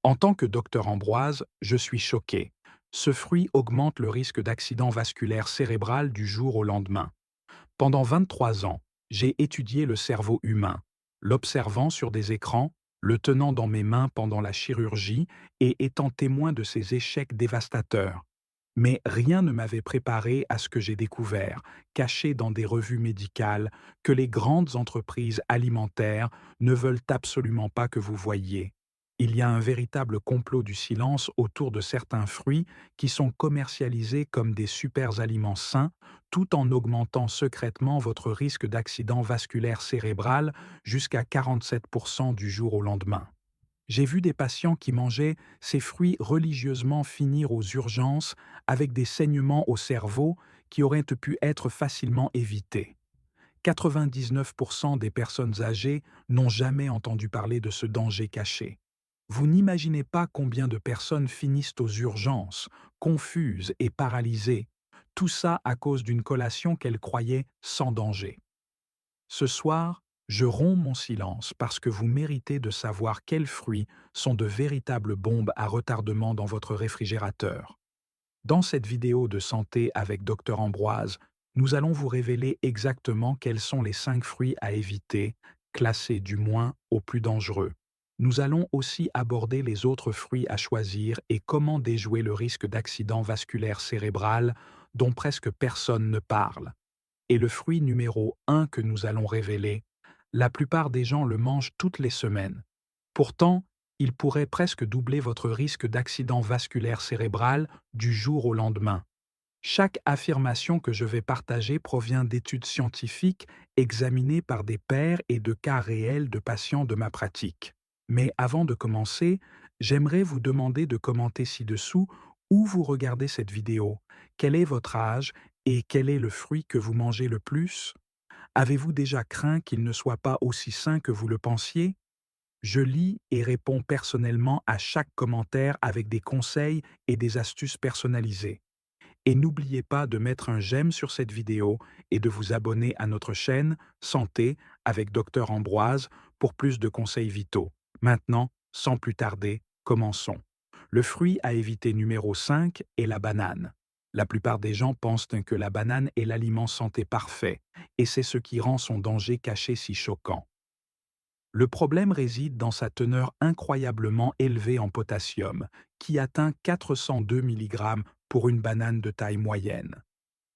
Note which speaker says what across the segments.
Speaker 1: En tant que docteur Ambroise, je suis choqué. Ce fruit augmente le risque d'accident vasculaire cérébral du jour au lendemain. Pendant 23 ans, j'ai étudié le cerveau humain, l'observant sur des écrans, le tenant dans mes mains pendant la chirurgie et étant témoin de ses échecs dévastateurs. Mais rien ne m'avait préparé à ce que j'ai découvert, caché dans des revues médicales, que les grandes entreprises alimentaires ne veulent absolument pas que vous voyiez. Il y a un véritable complot du silence autour de certains fruits qui sont commercialisés comme des super aliments sains, tout en augmentant secrètement votre risque d'accident vasculaire cérébral jusqu'à 47% du jour au lendemain. J'ai vu des patients qui mangeaient ces fruits religieusement finir aux urgences avec des saignements au cerveau qui auraient pu être facilement évités. 99% des personnes âgées n'ont jamais entendu parler de ce danger caché. Vous n'imaginez pas combien de personnes finissent aux urgences, confuses et paralysées, tout ça à cause d'une collation qu'elles croyaient sans danger. Ce soir, je romps mon silence parce que vous méritez de savoir quels fruits sont de véritables bombes à retardement dans votre réfrigérateur. Dans cette vidéo de santé avec Dr Ambroise, nous allons vous révéler exactement quels sont les 5 fruits à éviter, classés du moins au plus dangereux. Nous allons aussi aborder les autres fruits à choisir et comment déjouer le risque d'accident vasculaire cérébral dont presque personne ne parle. Et le fruit numéro 1 que nous allons révéler, la plupart des gens le mangent toutes les semaines. Pourtant, il pourrait presque doubler votre risque d'accident vasculaire cérébral du jour au lendemain. Chaque affirmation que je vais partager provient d'études scientifiques examinées par des pairs et de cas réels de patients de ma pratique. Mais avant de commencer, j'aimerais vous demander de commenter ci-dessous où vous regardez cette vidéo, quel est votre âge et quel est le fruit que vous mangez le plus. Avez-vous déjà craint qu'il ne soit pas aussi sain que vous le pensiez? Je lis et réponds personnellement à chaque commentaire avec des conseils et des astuces personnalisées. Et n'oubliez pas de mettre un j'aime sur cette vidéo et de vous abonner à notre chaîne Santé avec Dr Ambroise pour plus de conseils vitaux. Maintenant, sans plus tarder, commençons. Le fruit à éviter numéro 5 est la banane. La plupart des gens pensent que la banane est l'aliment santé parfait, et c'est ce qui rend son danger caché si choquant. Le problème réside dans sa teneur incroyablement élevée en potassium, qui atteint 402 mg pour une banane de taille moyenne.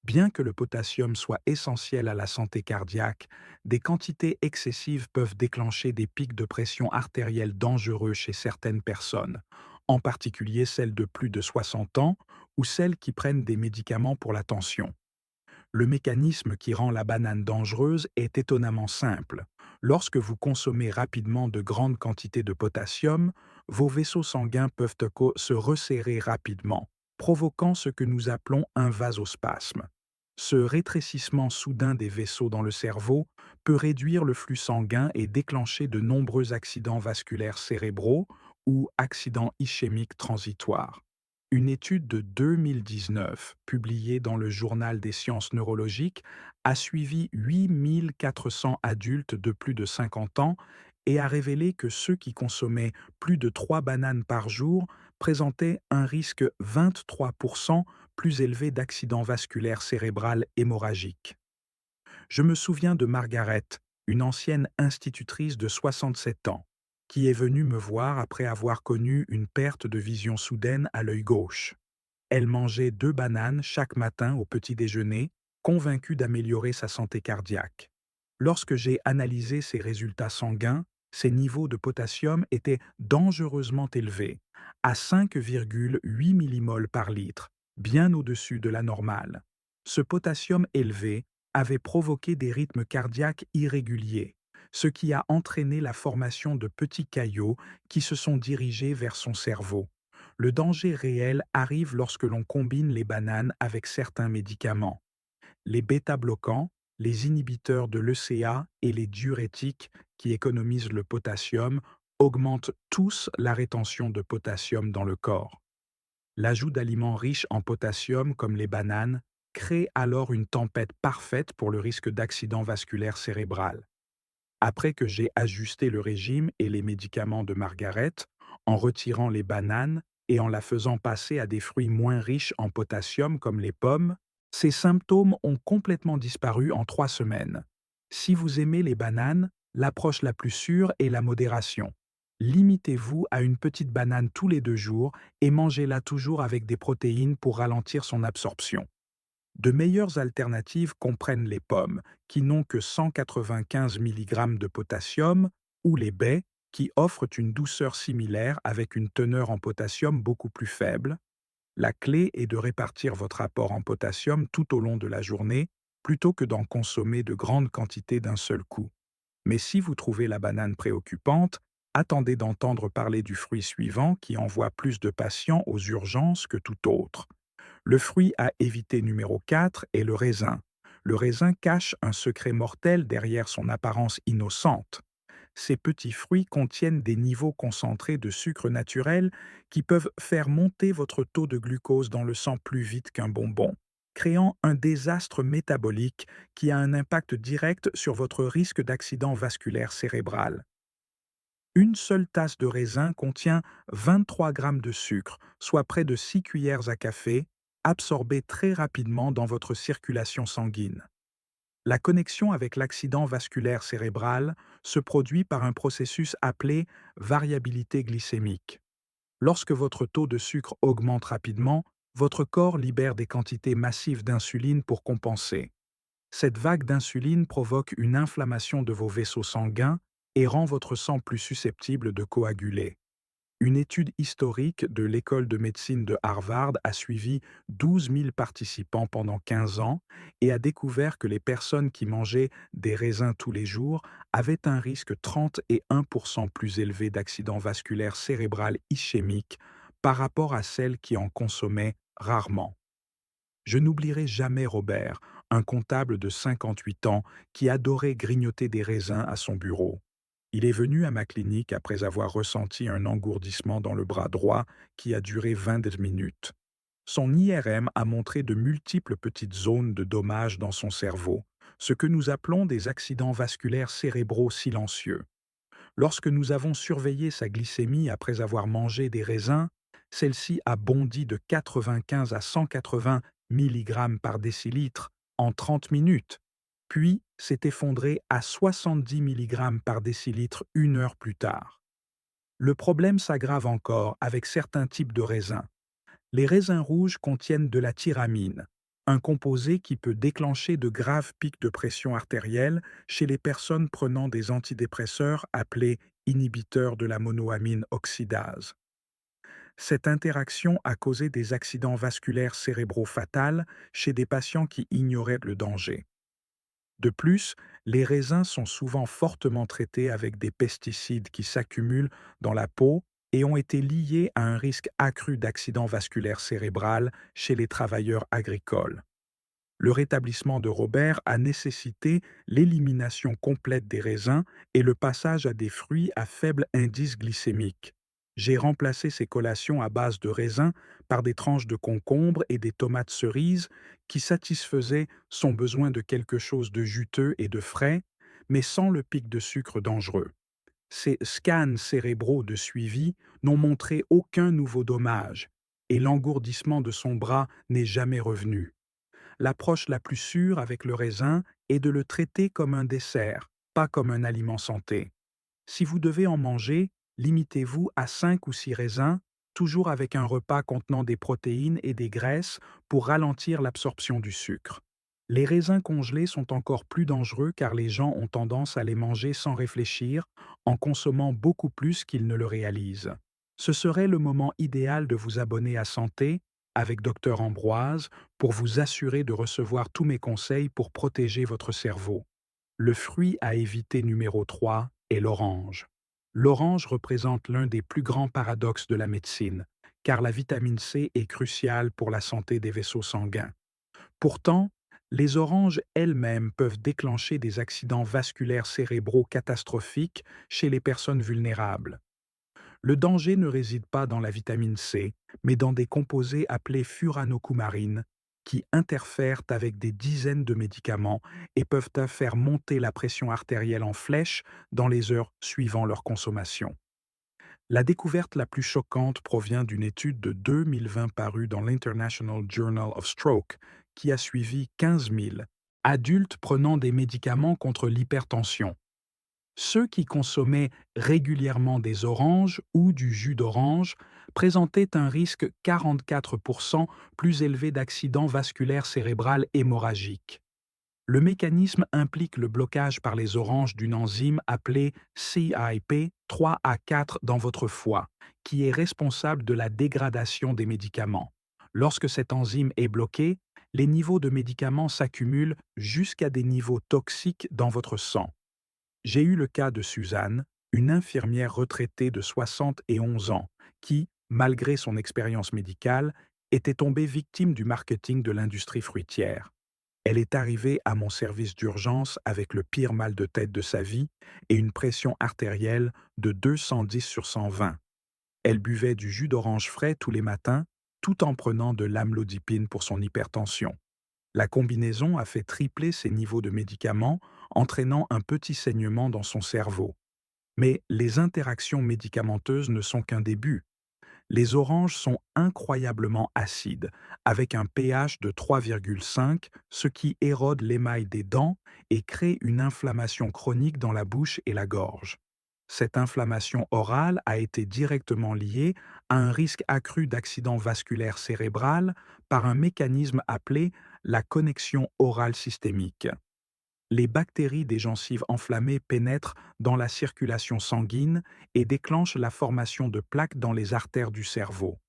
Speaker 1: Bien que le potassium soit essentiel à la santé cardiaque, des quantités excessives peuvent déclencher des pics de pression artérielle dangereux chez certaines personnes, en particulier celles de plus de 60 ans ou celles qui prennent des médicaments pour la tension. Le mécanisme qui rend la banane dangereuse est étonnamment simple. Lorsque vous consommez rapidement de grandes quantités de potassium, vos vaisseaux sanguins peuvent se resserrer rapidement, provoquant ce que nous appelons un vasospasme. Ce rétrécissement soudain des vaisseaux dans le cerveau peut réduire le flux sanguin et déclencher de nombreux accidents vasculaires cérébraux ou accidents ischémiques transitoires. Une étude de 2019, publiée dans le Journal des sciences neurologiques, a suivi 8400 adultes de plus de 50 ans et a révélé que ceux qui consommaient plus de 3 bananes par jour présentaient un risque 23% plus élevé d'accident vasculaire cérébral hémorragique. Je me souviens de Margaret, une ancienne institutrice de 67 ans, qui est venue me voir après avoir connu une perte de vision soudaine à l'œil gauche. Elle mangeait 2 bananes chaque matin au petit déjeuner, convaincue d'améliorer sa santé cardiaque. Lorsque j'ai analysé ses résultats sanguins, ses niveaux de potassium étaient dangereusement élevés, à 5,8 millimoles par litre, bien au-dessus de la normale. Ce potassium élevé avait provoqué des rythmes cardiaques irréguliers, ce qui a entraîné la formation de petits caillots qui se sont dirigés vers son cerveau. Le danger réel arrive lorsque l'on combine les bananes avec certains médicaments. Les bêta-bloquants, les inhibiteurs de l'ECA et les diurétiques qui économisent le potassium augmentent tous la rétention de potassium dans le corps. L'ajout d'aliments riches en potassium comme les bananes crée alors une tempête parfaite pour le risque d'accident vasculaire cérébral. Après que j'ai ajusté le régime et les médicaments de Margaret, en retirant les bananes et en la faisant passer à des fruits moins riches en potassium comme les pommes, ces symptômes ont complètement disparu en 3 semaines. Si vous aimez les bananes, l'approche la plus sûre est la modération. Limitez-vous à une petite banane tous les 2 jours et mangez-la toujours avec des protéines pour ralentir son absorption. De meilleures alternatives comprennent les pommes, qui n'ont que 195 mg de potassium, ou les baies, qui offrent une douceur similaire avec une teneur en potassium beaucoup plus faible. La clé est de répartir votre apport en potassium tout au long de la journée, plutôt que d'en consommer de grandes quantités d'un seul coup. Mais si vous trouvez la banane préoccupante, attendez d'entendre parler du fruit suivant qui envoie plus de patients aux urgences que tout autre. Le fruit à éviter numéro 4 est le raisin. Le raisin cache un secret mortel derrière son apparence innocente. Ces petits fruits contiennent des niveaux concentrés de sucre naturel qui peuvent faire monter votre taux de glucose dans le sang plus vite qu'un bonbon, créant un désastre métabolique qui a un impact direct sur votre risque d'accident vasculaire cérébral. Une seule tasse de raisin contient 23 grammes de sucre, soit près de 6 cuillères à café, absorbées très rapidement dans votre circulation sanguine. La connexion avec l'accident vasculaire cérébral se produit par un processus appelé variabilité glycémique. Lorsque votre taux de sucre augmente rapidement, votre corps libère des quantités massives d'insuline pour compenser. Cette vague d'insuline provoque une inflammation de vos vaisseaux sanguins et rend votre sang plus susceptible de coaguler. Une étude historique de l'École de médecine de Harvard a suivi 12 000 participants pendant 15 ans et a découvert que les personnes qui mangeaient des raisins tous les jours avaient un risque 31% plus élevé d'accident vasculaire cérébral ischémique par rapport à celles qui en consommaient rarement. Je n'oublierai jamais Robert, un comptable de 58 ans qui adorait grignoter des raisins à son bureau. Il est venu à ma clinique après avoir ressenti un engourdissement dans le bras droit qui a duré 20 minutes. Son IRM a montré de multiples petites zones de dommages dans son cerveau, ce que nous appelons des accidents vasculaires cérébraux silencieux. Lorsque nous avons surveillé sa glycémie après avoir mangé des raisins, celle-ci a bondi de 95 à 180 mg par décilitre en 30 minutes, puis s'est effondrée à 70 mg par décilitre 1 heure plus tard. Le problème s'aggrave encore avec certains types de raisins. Les raisins rouges contiennent de la tyramine, un composé qui peut déclencher de graves pics de pression artérielle chez les personnes prenant des antidépresseurs appelés inhibiteurs de la monoamine oxydase. Cette interaction a causé des accidents vasculaires cérébraux fatals chez des patients qui ignoraient le danger. De plus, les raisins sont souvent fortement traités avec des pesticides qui s'accumulent dans la peau et ont été liés à un risque accru d'accident vasculaire cérébral chez les travailleurs agricoles. Le rétablissement de Robert a nécessité l'élimination complète des raisins et le passage à des fruits à faible indice glycémique. J'ai remplacé ces collations à base de raisins par des tranches de concombre et des tomates cerises qui satisfaisaient son besoin de quelque chose de juteux et de frais, mais sans le pic de sucre dangereux. Ces scans cérébraux de suivi n'ont montré aucun nouveau dommage, et l'engourdissement de son bras n'est jamais revenu. L'approche la plus sûre avec le raisin est de le traiter comme un dessert, pas comme un aliment santé. Si vous devez en manger, limitez-vous à 5 ou 6 raisins, toujours avec un repas contenant des protéines et des graisses pour ralentir l'absorption du sucre. Les raisins congelés sont encore plus dangereux car les gens ont tendance à les manger sans réfléchir, en consommant beaucoup plus qu'ils ne le réalisent. Ce serait le moment idéal de vous abonner à Santé avec Dr Ambroise pour vous assurer de recevoir tous mes conseils pour protéger votre cerveau. Le fruit à éviter numéro 3 est l'orange. L'orange représente l'un des plus grands paradoxes de la médecine, car la vitamine C est cruciale pour la santé des vaisseaux sanguins. Pourtant, les oranges elles-mêmes peuvent déclencher des accidents vasculaires cérébraux catastrophiques chez les personnes vulnérables. Le danger ne réside pas dans la vitamine C, mais dans des composés appelés furanocoumarines, qui interfèrent avec des dizaines de médicaments et peuvent faire monter la pression artérielle en flèche dans les heures suivant leur consommation. La découverte la plus choquante provient d'une étude de 2020 parue dans l'International Journal of Stroke, qui a suivi 15 000 adultes prenant des médicaments contre l'hypertension. Ceux qui consommaient régulièrement des oranges ou du jus d'orange présentaient un risque 44% plus élevé d'accident vasculaire cérébral hémorragique. Le mécanisme implique le blocage par les oranges d'une enzyme appelée CYP3A4 dans votre foie, qui est responsable de la dégradation des médicaments. Lorsque cette enzyme est bloquée, les niveaux de médicaments s'accumulent jusqu'à des niveaux toxiques dans votre sang. J'ai eu le cas de Suzanne, une infirmière retraitée de 71 ans, qui, malgré son expérience médicale, était tombée victime du marketing de l'industrie fruitière. Elle est arrivée à mon service d'urgence avec le pire mal de tête de sa vie et une pression artérielle de 210 sur 120. Elle buvait du jus d'orange frais tous les matins, tout en prenant de l'amlodipine pour son hypertension. La combinaison a fait tripler ses niveaux de médicaments, entraînant un petit saignement dans son cerveau. Mais les interactions médicamenteuses ne sont qu'un début. Les oranges sont incroyablement acides, avec un pH de 3,5, ce qui érode l'émail des dents et crée une inflammation chronique dans la bouche et la gorge. Cette inflammation orale a été directement liée à un risque accru d'accident vasculaire cérébral par un mécanisme appelé la connexion orale systémique. Les bactéries des gencives enflammées pénètrent dans la circulation sanguine et déclenchent la formation de plaques dans les artères du cerveau.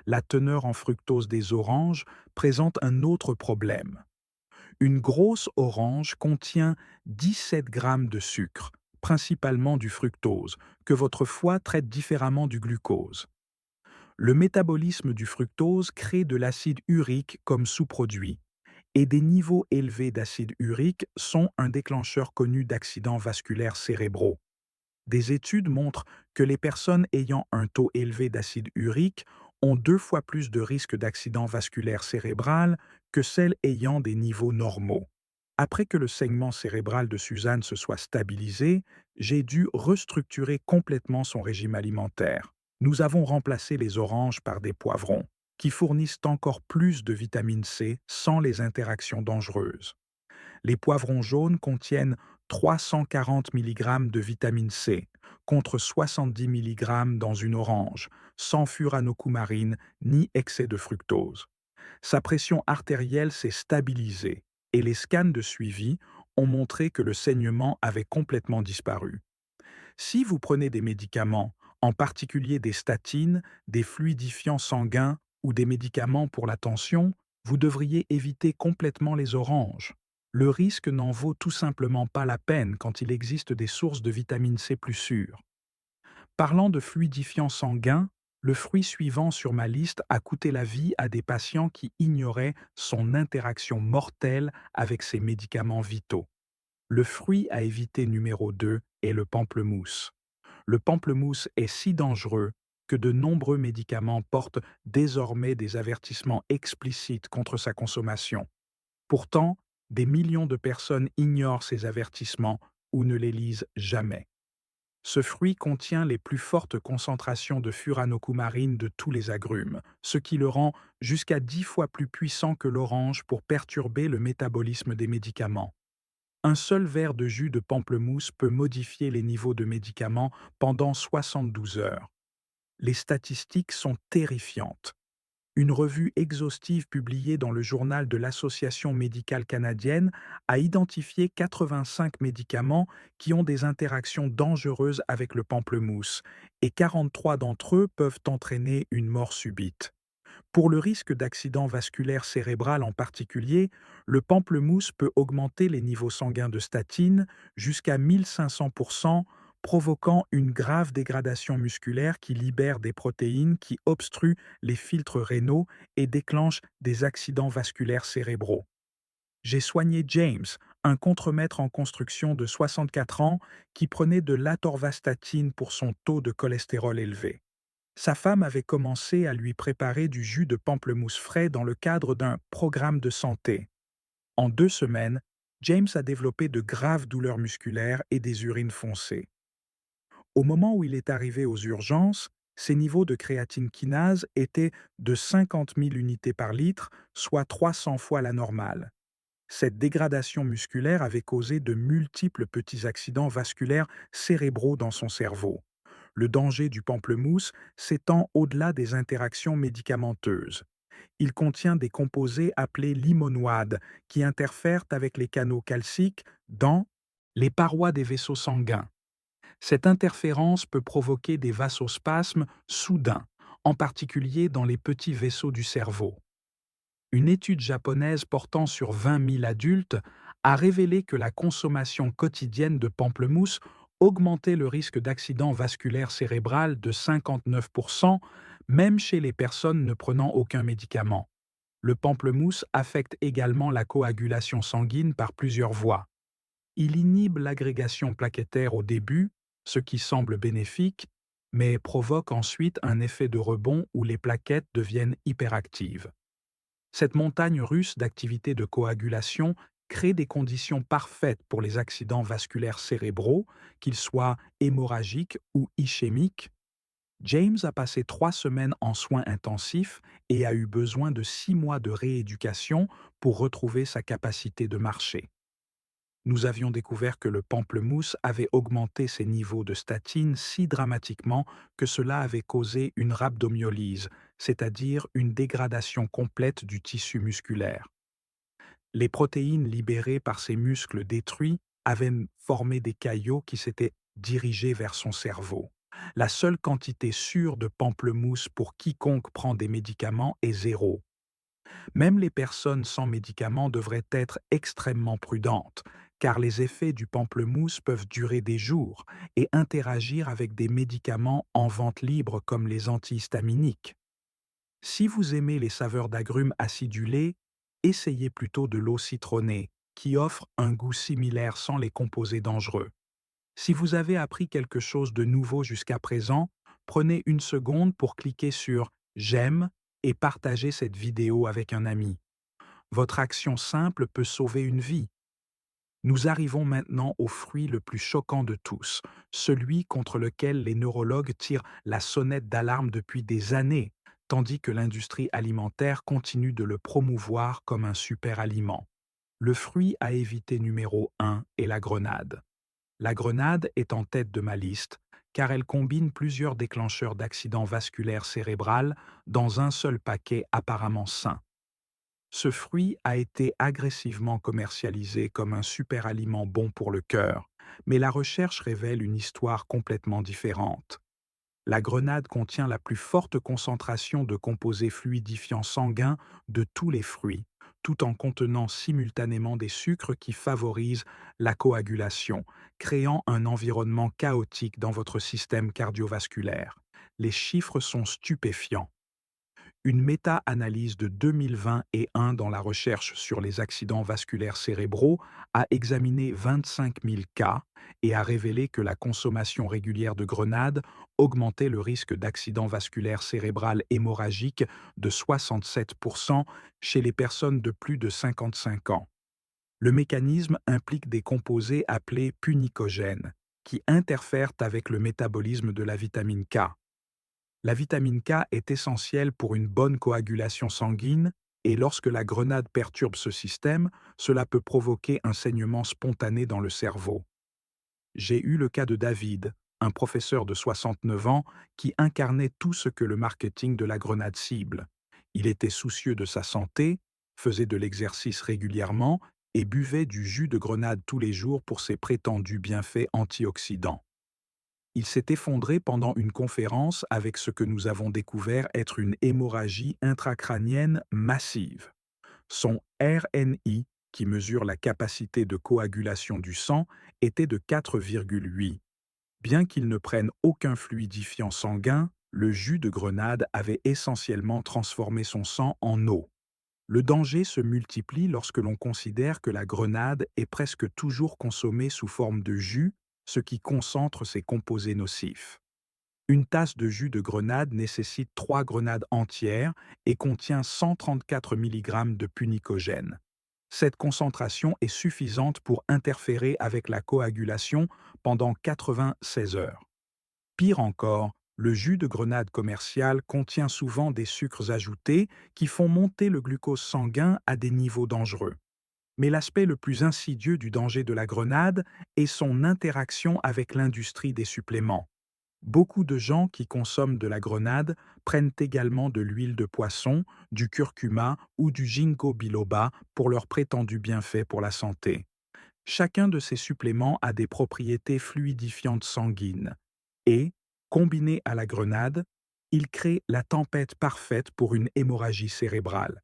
Speaker 1: La teneur en fructose des oranges présente un autre problème. Une grosse orange contient 17 grammes de sucre, principalement du fructose, que votre foie traite différemment du glucose. Le métabolisme du fructose crée de l'acide urique comme sous-produit, et des niveaux élevés d'acide urique sont un déclencheur connu d'accidents vasculaires cérébraux. Des études montrent que les personnes ayant un taux élevé d'acide urique ont 2 fois plus de risque d'accident vasculaire cérébral que celles ayant des niveaux normaux. Après que le saignement cérébral de Suzanne se soit stabilisé, j'ai dû restructurer complètement son régime alimentaire. Nous avons remplacé les oranges par des poivrons, qui fournissent encore plus de vitamine C sans les interactions dangereuses. Les poivrons jaunes contiennent 340 mg de vitamine C, contre 70 mg dans une orange, sans furanocoumarine ni excès de fructose. Sa pression artérielle s'est stabilisée et les scans de suivi ont montré que le saignement avait complètement disparu. Si vous prenez des médicaments, en particulier des statines, des fluidifiants sanguins ou des médicaments pour la tension, vous devriez éviter complètement les oranges. Le risque n'en vaut tout simplement pas la peine quand il existe des sources de vitamine C plus sûres. Parlant de fluidifiants sanguins, le fruit suivant sur ma liste a coûté la vie à des patients qui ignoraient son interaction mortelle avec ces médicaments vitaux. Le fruit à éviter numéro 2 est le pamplemousse. Le pamplemousse est si dangereux que de nombreux médicaments portent désormais des avertissements explicites contre sa consommation. Pourtant, des millions de personnes ignorent ces avertissements ou ne les lisent jamais. Ce fruit contient les plus fortes concentrations de furanocoumarine de tous les agrumes, ce qui le rend jusqu'à 10 fois plus puissant que l'orange pour perturber le métabolisme des médicaments. Un seul verre de jus de pamplemousse peut modifier les niveaux de médicaments pendant 72 heures. Les statistiques sont terrifiantes. Une revue exhaustive publiée dans le journal de l'Association médicale canadienne a identifié 85 médicaments qui ont des interactions dangereuses avec le pamplemousse, et 43 d'entre eux peuvent entraîner une mort subite. Pour le risque d'accident vasculaire cérébral en particulier, le pamplemousse peut augmenter les niveaux sanguins de statine jusqu'à 1500%, provoquant une grave dégradation musculaire qui libère des protéines qui obstruent les filtres rénaux et déclenchent des accidents vasculaires cérébraux. J'ai soigné James, un contremaître en construction de 64 ans qui prenait de l'atorvastatine pour son taux de cholestérol élevé. Sa femme avait commencé à lui préparer du jus de pamplemousse frais dans le cadre d'un programme de santé. En 2 semaines, James a développé de graves douleurs musculaires et des urines foncées. Au moment où il est arrivé aux urgences, ses niveaux de créatine kinase étaient de 50 000 unités par litre, soit 300 fois la normale. Cette dégradation musculaire avait causé de multiples petits accidents vasculaires cérébraux dans son cerveau. Le danger du pamplemousse s'étend au-delà des interactions médicamenteuses. Il contient des composés appelés limonoïdes qui interfèrent avec les canaux calciques dans les parois des vaisseaux sanguins. Cette interférence peut provoquer des vasospasmes soudains, en particulier dans les petits vaisseaux du cerveau. Une étude japonaise portant sur 20 000 adultes a révélé que la consommation quotidienne de pamplemousse augmentait le risque d'accident vasculaire cérébral de 59%, même chez les personnes ne prenant aucun médicament. Le pamplemousse affecte également la coagulation sanguine par plusieurs voies. Il inhibe l'agrégation plaquettaire au début, ce qui semble bénéfique, mais provoque ensuite un effet de rebond où les plaquettes deviennent hyperactives. Cette montagne russe d'activité de coagulation crée des conditions parfaites pour les accidents vasculaires cérébraux, qu'ils soient hémorragiques ou ischémiques. James a passé 3 semaines en soins intensifs et a eu besoin de 6 mois de rééducation pour retrouver sa capacité de marcher. Nous avions découvert que le pamplemousse avait augmenté ses niveaux de statine si dramatiquement que cela avait causé une rhabdomyolyse, c'est-à-dire une dégradation complète du tissu musculaire. Les protéines libérées par ces muscles détruits avaient formé des caillots qui s'étaient dirigés vers son cerveau. La seule quantité sûre de pamplemousse pour quiconque prend des médicaments est 0. Même les personnes sans médicaments devraient être extrêmement prudentes, car les effets du pamplemousse peuvent durer des jours et interagir avec des médicaments en vente libre comme les antihistaminiques. Si vous aimez les saveurs d'agrumes acidulés, essayez plutôt de l'eau citronnée, qui offre un goût similaire sans les composés dangereux. Si vous avez appris quelque chose de nouveau jusqu'à présent, prenez une seconde pour cliquer sur J'aime et partagez cette vidéo avec un ami. Votre action simple peut sauver une vie. Nous arrivons maintenant au fruit le plus choquant de tous, celui contre lequel les neurologues tirent la sonnette d'alarme depuis des années, tandis que l'industrie alimentaire continue de le promouvoir comme un super aliment. Le fruit à éviter numéro 1 est la grenade. La grenade est en tête de ma liste, car elle combine plusieurs déclencheurs d'accidents vasculaires cérébral dans un seul paquet apparemment sain. Ce fruit a été agressivement commercialisé comme un super-aliment bon pour le cœur, mais la recherche révèle une histoire complètement différente. La grenade contient la plus forte concentration de composés fluidifiants sanguins de tous les fruits, tout en contenant simultanément des sucres qui favorisent la coagulation, créant un environnement chaotique dans votre système cardiovasculaire. Les chiffres sont stupéfiants. Une méta-analyse de 2020 et 1 dans la recherche sur les accidents vasculaires cérébraux a examiné 25 000 cas et a révélé que la consommation régulière de grenades augmentait le risque d'accident vasculaire cérébral hémorragique de 67% chez les personnes de plus de 55 ans. Le mécanisme implique des composés appelés punicogènes, qui interfèrent avec le métabolisme de la vitamine K. La vitamine K est essentielle pour une bonne coagulation sanguine et lorsque la grenade perturbe ce système, cela peut provoquer un saignement spontané dans le cerveau. J'ai eu le cas de David, un professeur de 69 ans qui incarnait tout ce que le marketing de la grenade cible. Il était soucieux de sa santé, faisait de l'exercice régulièrement et buvait du jus de grenade tous les jours pour ses prétendus bienfaits antioxydants. Il s'est effondré pendant une conférence avec ce que nous avons découvert être une hémorragie intracrânienne massive. Son RNI, qui mesure la capacité de coagulation du sang, était de 4,8. Bien qu'il ne prenne aucun fluidifiant sanguin, le jus de grenade avait essentiellement transformé son sang en eau. Le danger se multiplie lorsque l'on considère que la grenade est presque toujours consommée sous forme de jus, ce qui concentre ses composés nocifs. Une tasse de jus de grenade nécessite 3 grenades entières et contient 134 mg de punicogène. Cette concentration est suffisante pour interférer avec la coagulation pendant 96 heures. Pire encore, le jus de grenade commercial contient souvent des sucres ajoutés qui font monter le glucose sanguin à des niveaux dangereux. Mais l'aspect le plus insidieux du danger de la grenade est son interaction avec l'industrie des suppléments. Beaucoup de gens qui consomment de la grenade prennent également de l'huile de poisson, du curcuma ou du ginkgo biloba pour leurs prétendus bienfaits pour la santé. Chacun de ces suppléments a des propriétés fluidifiantes sanguines et, combinés à la grenade, ils créent la tempête parfaite pour une hémorragie cérébrale.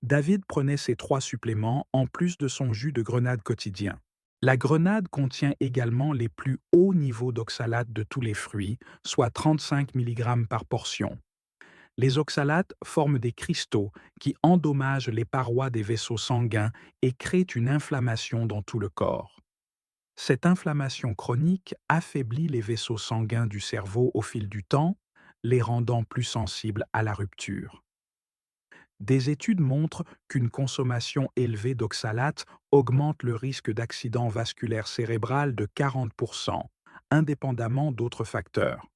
Speaker 1: David prenait ces 3 suppléments en plus de son jus de grenade quotidien. La grenade contient également les plus hauts niveaux d'oxalate de tous les fruits, soit 35 mg par portion. Les oxalates forment des cristaux qui endommagent les parois des vaisseaux sanguins et créent une inflammation dans tout le corps. Cette inflammation chronique affaiblit les vaisseaux sanguins du cerveau au fil du temps, les rendant plus sensibles à la rupture. Des études montrent qu'une consommation élevée d'oxalate augmente le risque d'accident vasculaire cérébral de 40%, indépendamment d'autres facteurs.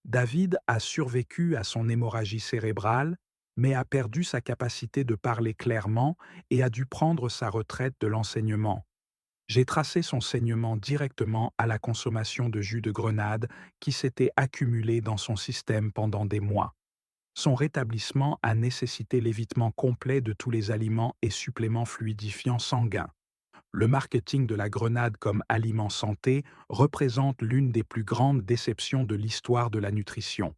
Speaker 1: David a survécu à son hémorragie cérébrale, mais a perdu sa capacité de parler clairement et a dû prendre sa retraite de l'enseignement. J'ai tracé son saignement directement à la consommation de jus de grenade qui s'était accumulé dans son système pendant des mois. Son rétablissement a nécessité l'évitement complet de tous les aliments et suppléments fluidifiants sanguins. Le marketing de la grenade comme aliment santé représente l'une des plus grandes déceptions de l'histoire de la nutrition.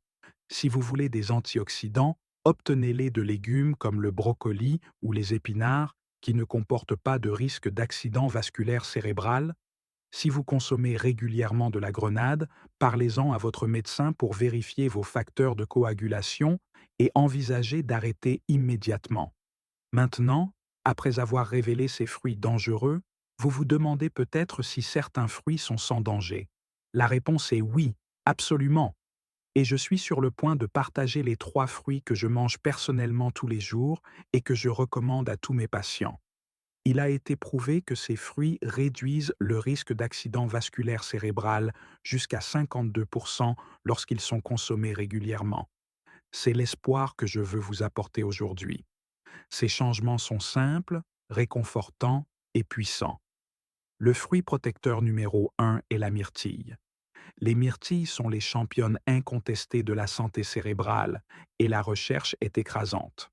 Speaker 1: Si vous voulez des antioxydants, obtenez-les de légumes comme le brocoli ou les épinards, qui ne comportent pas de risque d'accident vasculaire cérébral. Si vous consommez régulièrement de la grenade, parlez-en à votre médecin pour vérifier vos facteurs de coagulation et envisagez d'arrêter immédiatement. Maintenant, après avoir révélé ces fruits dangereux, vous vous demandez peut-être si certains fruits sont sans danger. La réponse est oui, absolument. Et je suis sur le point de partager les 3 fruits que je mange personnellement tous les jours et que je recommande à tous mes patients. Il a été prouvé que ces fruits réduisent le risque d'accident vasculaire cérébral jusqu'à 52% lorsqu'ils sont consommés régulièrement. C'est l'espoir que je veux vous apporter aujourd'hui. Ces changements sont simples, réconfortants et puissants. Le fruit protecteur numéro 1 est la myrtille. Les myrtilles sont les championnes incontestées de la santé cérébrale et la recherche est écrasante.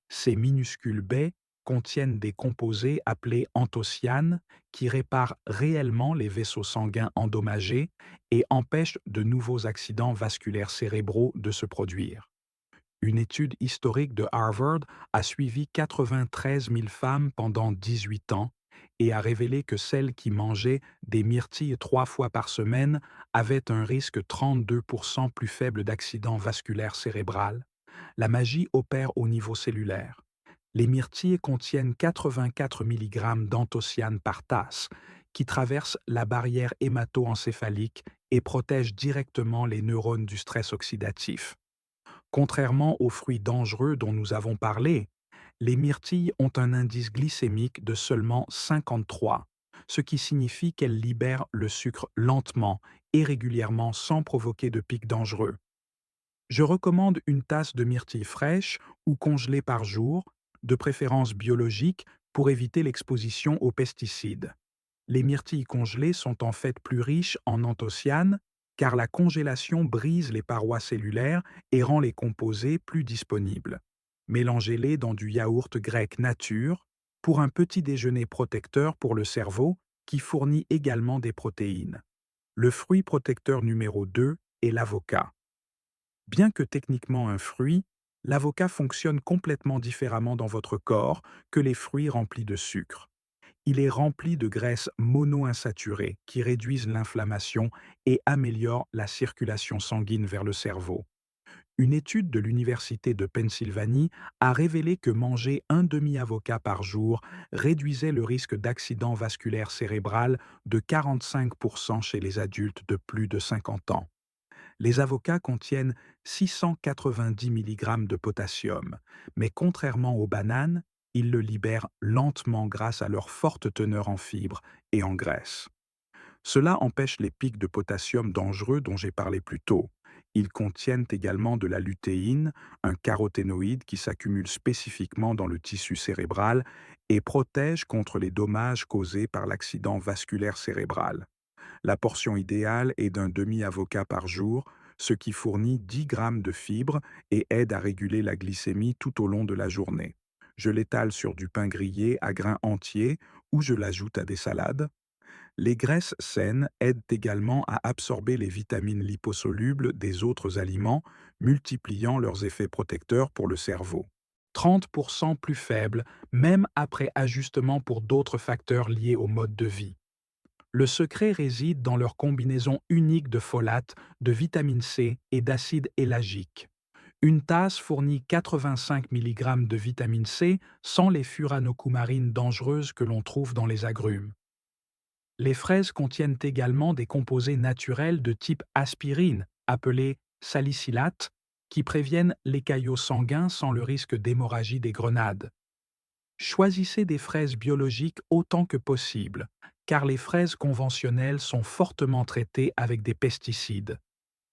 Speaker 1: Ces minuscules baies contiennent des composés appelés anthocyanes qui réparent réellement les vaisseaux sanguins endommagés et empêchent de nouveaux accidents vasculaires cérébraux de se produire. Une étude historique de Harvard a suivi 93 000 femmes pendant 18 ans et a révélé que celles qui mangeaient des myrtilles 3 fois par semaine avaient un risque 32% plus faible d'accident vasculaire cérébral. La magie opère au niveau cellulaire. Les myrtilles contiennent 84 mg d'anthocyanes par tasse, qui traversent la barrière hémato-encéphalique et protègent directement les neurones du stress oxydatif. Contrairement aux fruits dangereux dont nous avons parlé, les myrtilles ont un indice glycémique de seulement 53, ce qui signifie qu'elles libèrent le sucre lentement et régulièrement sans provoquer de pics dangereux. Je recommande une tasse de myrtilles fraîches ou congelées par jour, de préférence biologique, pour éviter l'exposition aux pesticides. Les myrtilles congelées sont en fait plus riches en anthocyanes car la congélation brise les parois cellulaires et rend les composés plus disponibles. Mélangez-les dans du yaourt grec nature pour un petit déjeuner protecteur pour le cerveau qui fournit également des protéines. Le fruit protecteur numéro 2 est l'avocat. Bien que techniquement un fruit, l'avocat fonctionne complètement différemment dans votre corps que les fruits remplis de sucre. Il est rempli de graisses monoinsaturées qui réduisent l'inflammation et améliorent la circulation sanguine vers le cerveau. Une étude de l'Université de Pennsylvanie a révélé que manger un demi-avocat par jour réduisait le risque d'accident vasculaire cérébral de 45% chez les adultes de plus de 50 ans. Les avocats contiennent 690 mg de potassium, mais contrairement aux bananes, ils le libèrent lentement grâce à leur forte teneur en fibres et en graisse. Cela empêche les pics de potassium dangereux dont j'ai parlé plus tôt. Ils contiennent également de la lutéine, un caroténoïde qui s'accumule spécifiquement dans le tissu cérébral et protège contre les dommages causés par l'accident vasculaire cérébral. La portion idéale est d'un demi-avocat par jour, ce qui fournit 10 grammes de fibres et aide à réguler la glycémie tout au long de la journée. Je l'étale sur du pain grillé à grains entiers ou je l'ajoute à des salades. Les graisses saines aident également à absorber les vitamines liposolubles des autres aliments, multipliant leurs effets protecteurs pour le cerveau. 30% plus faible, même après ajustement pour d'autres facteurs liés au mode de vie. Le secret réside dans leur combinaison unique de folate, de vitamine C et d'acide élagique. Une tasse fournit 85 mg de vitamine C sans les furanocoumarines dangereuses que l'on trouve dans les agrumes. Les fraises contiennent également des composés naturels de type aspirine, appelés salicylates, qui préviennent les caillots sanguins sans le risque d'hémorragie des grenades. Choisissez des fraises biologiques autant que possible, car les fraises conventionnelles sont fortement traitées avec des pesticides.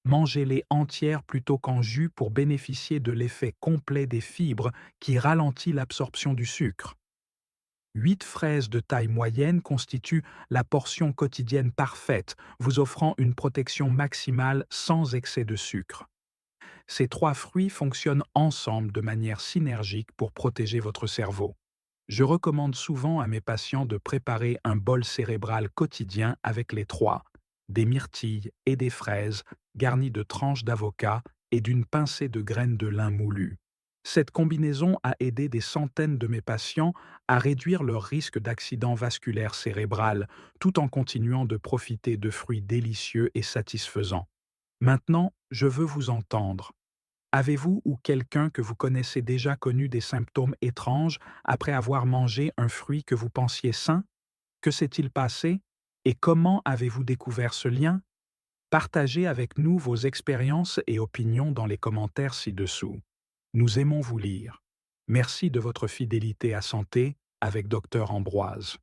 Speaker 1: Mangez-les entières plutôt qu'en jus pour bénéficier de l'effet complet des fibres qui ralentit l'absorption du sucre. 8 fraises de taille moyenne constituent la portion quotidienne parfaite, vous offrant une protection maximale sans excès de sucre. Ces trois fruits fonctionnent ensemble de manière synergique pour protéger votre cerveau. Je recommande souvent à mes patients de préparer un bol cérébral quotidien avec les trois, des myrtilles et des fraises, garnies de tranches d'avocat et d'une pincée de graines de lin moulues. Cette combinaison a aidé des centaines de mes patients à réduire leur risque d'accident vasculaire cérébral tout en continuant de profiter de fruits délicieux et satisfaisants. Maintenant, je veux vous entendre. Avez-vous ou quelqu'un que vous connaissez déjà connu des symptômes étranges après avoir mangé un fruit que vous pensiez sain? Que s'est-il passé? Et comment avez-vous découvert ce lien? Partagez avec nous vos expériences et opinions dans les commentaires ci-dessous. Nous aimons vous lire. Merci de votre fidélité à Santé avec Dr Ambroise.